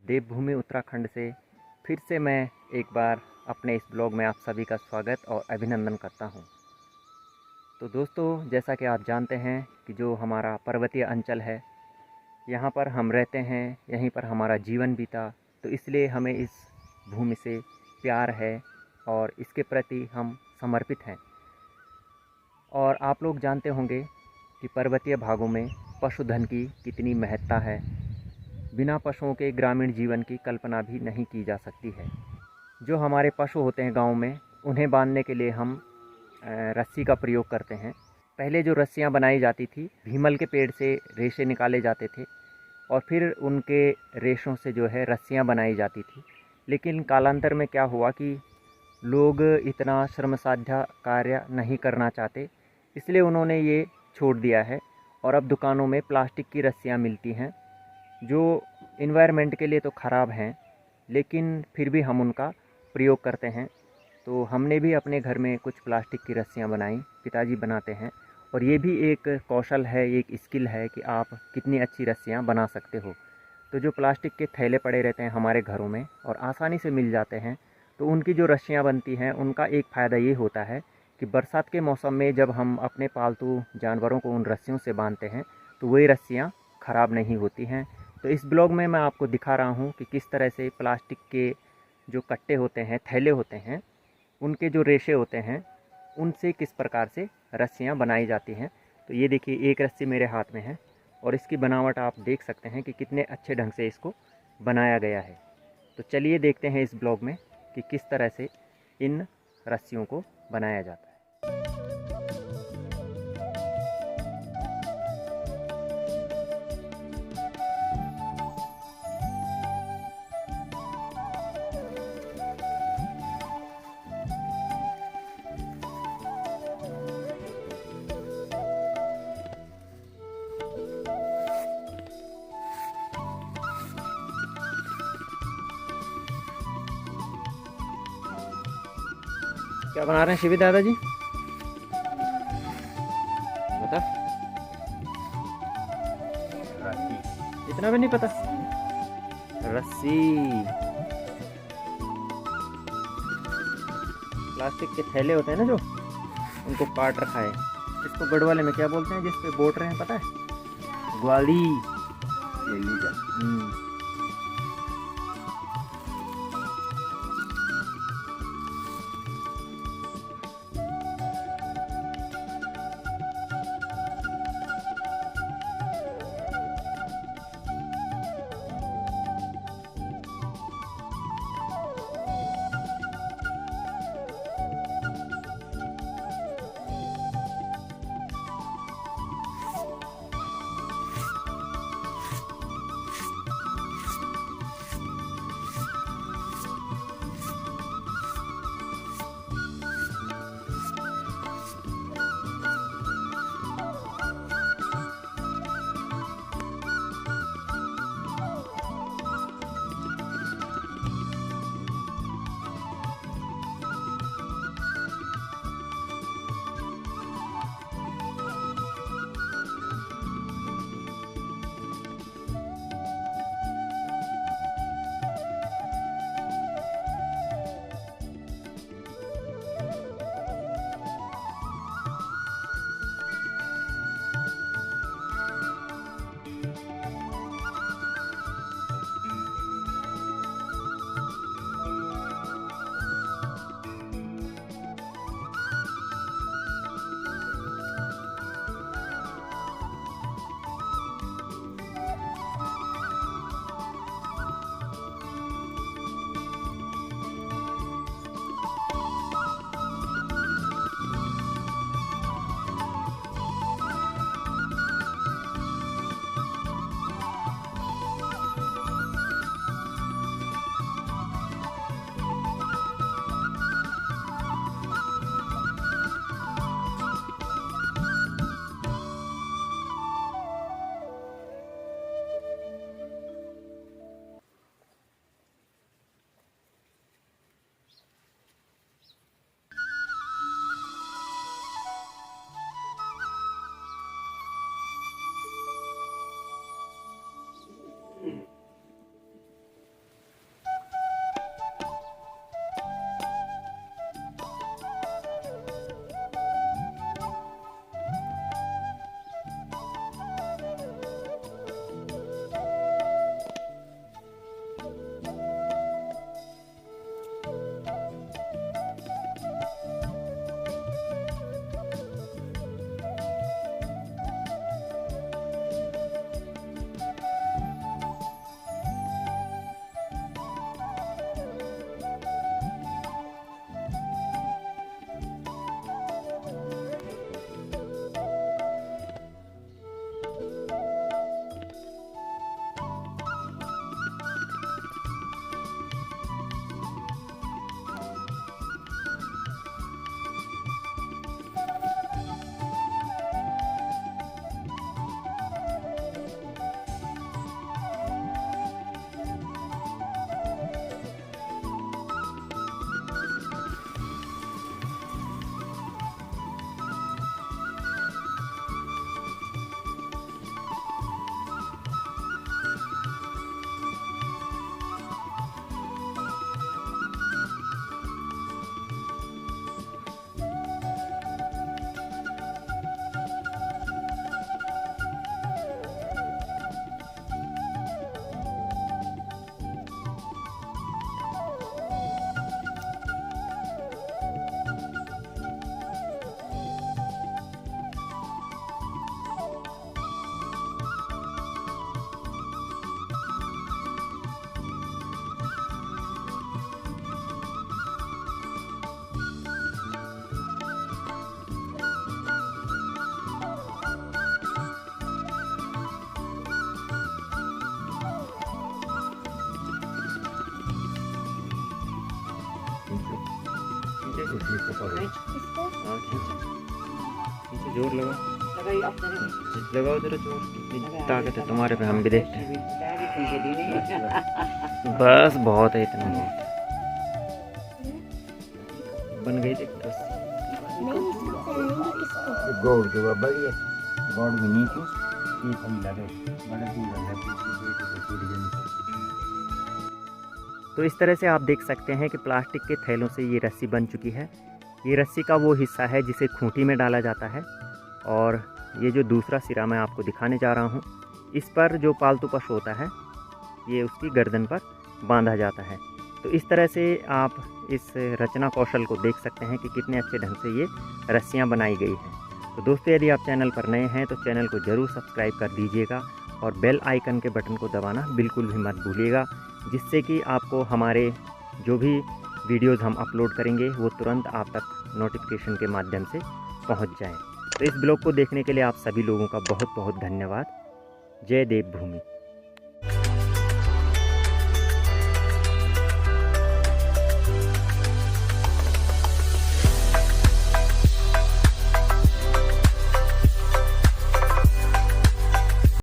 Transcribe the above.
देवभूमि उत्तराखंड से फिर से मैं एक बार अपने इस ब्लॉग में आप सभी का स्वागत और अभिनंदन करता हूं। तो दोस्तों, जैसा कि आप जानते हैं कि जो हमारा पर्वतीय अंचल है, यहाँ पर हम रहते हैं, यहीं पर हमारा जीवन बीता, तो इसलिए हमें इस भूमि से प्यार है और इसके प्रति हम समर्पित हैं। और आप लोग जानते होंगे कि पर्वतीय भागों में पशुधन की कितनी महत्ता है। बिना पशुओं के ग्रामीण जीवन की कल्पना भी नहीं की जा सकती है। जो हमारे पशु होते हैं गांव में, उन्हें बांधने के लिए हम रस्सी का प्रयोग करते हैं। पहले जो रस्सियां बनाई जाती थी, भीमल के पेड़ से रेशे निकाले जाते थे और फिर उनके रेशों से जो है रस्सियां बनाई जाती थी। लेकिन कालांतर में क्या हुआ कि लोग इतना श्रमसाध्य कार्य नहीं करना चाहते, इसलिए उन्होंने ये छोड़ दिया है। और अब दुकानों में प्लास्टिक की रस्सियाँ मिलती हैं, जो इन्वायरमेंट के लिए तो ख़राब हैं, लेकिन फिर भी हम उनका प्रयोग करते हैं। तो हमने भी अपने घर में कुछ प्लास्टिक की रस्सियाँ बनाई, पिताजी बनाते हैं। और ये भी एक कौशल है, एक स्किल है कि आप कितनी अच्छी रस्सियाँ बना सकते हो। तो जो प्लास्टिक के थैले पड़े रहते हैं हमारे घरों में और आसानी से मिल जाते हैं, तो उनकी जो रस्सियाँ बनती हैं, उनका एक फ़ायदा ये होता है कि बरसात के मौसम में जब हम अपने पालतू जानवरों को उन रस्सियों से बांधते हैं, तो वही रस्सियाँ ख़राब नहीं होती हैं। तो इस ब्लॉग में मैं आपको दिखा रहा हूँ कि किस तरह से प्लास्टिक के जो कट्टे होते हैं, थैले होते हैं, उनके जो रेशे होते हैं, उनसे किस प्रकार से रस्सियाँ बनाई जाती हैं। तो ये देखिए, एक रस्सी मेरे हाथ में है और इसकी बनावट आप देख सकते हैं कि कितने अच्छे ढंग से इसको बनाया गया है। तो चलिए देखते हैं इस ब्लॉग में कि किस तरह से इन रस्सियों को बनाया जाता है। क्या बना रहे हैं शिवी दादाजी? बता। रस्सी। इतना भी नहीं पता? रस्सी। प्लास्टिक के थैले होते हैं ना, जो उनको काट रखा है। इसको गढ़वाले में क्या बोलते हैं जिस पे बोट रहे हैं, पता है? ग्वाली। हाँ, खींचो, जोर लगाओ जरा जोर, कितनी ताकत है तुम्हारे पे, हम भी देखते हैं। बस बहुत है, इतना बहुत बन गई। देख बस गोड़ जो बढ़िया गोड़ भी नहीं थी ये हम लगे बड़े दूर तो इस तरह से आप देख सकते हैं कि प्लास्टिक के थैलों से ये रस्सी बन चुकी है। ये रस्सी का वो हिस्सा है जिसे खूंटी में डाला जाता है, और ये जो दूसरा सिरा मैं आपको दिखाने जा रहा हूँ, इस पर जो पालतू पशु होता है ये उसकी गर्दन पर बांधा जाता है। तो इस तरह से आप इस रचना कौशल को देख सकते हैं कि कितने अच्छे ढंग से ये रस्सियाँ बनाई गई हैं। तो दोस्तों, यदि आप चैनल पर नए हैं तो चैनल को ज़रूर सब्सक्राइब कर दीजिएगा और बेल आइकन के बटन को दबाना बिल्कुल भी मत भूलिएगा, जिससे कि आपको हमारे जो भी वीडियोज़ हम अपलोड करेंगे वो तुरंत आप तक नोटिफिकेशन के माध्यम से पहुंच जाएं। तो इस ब्लॉग को देखने के लिए आप सभी लोगों का बहुत बहुत धन्यवाद। जय देवभूमि।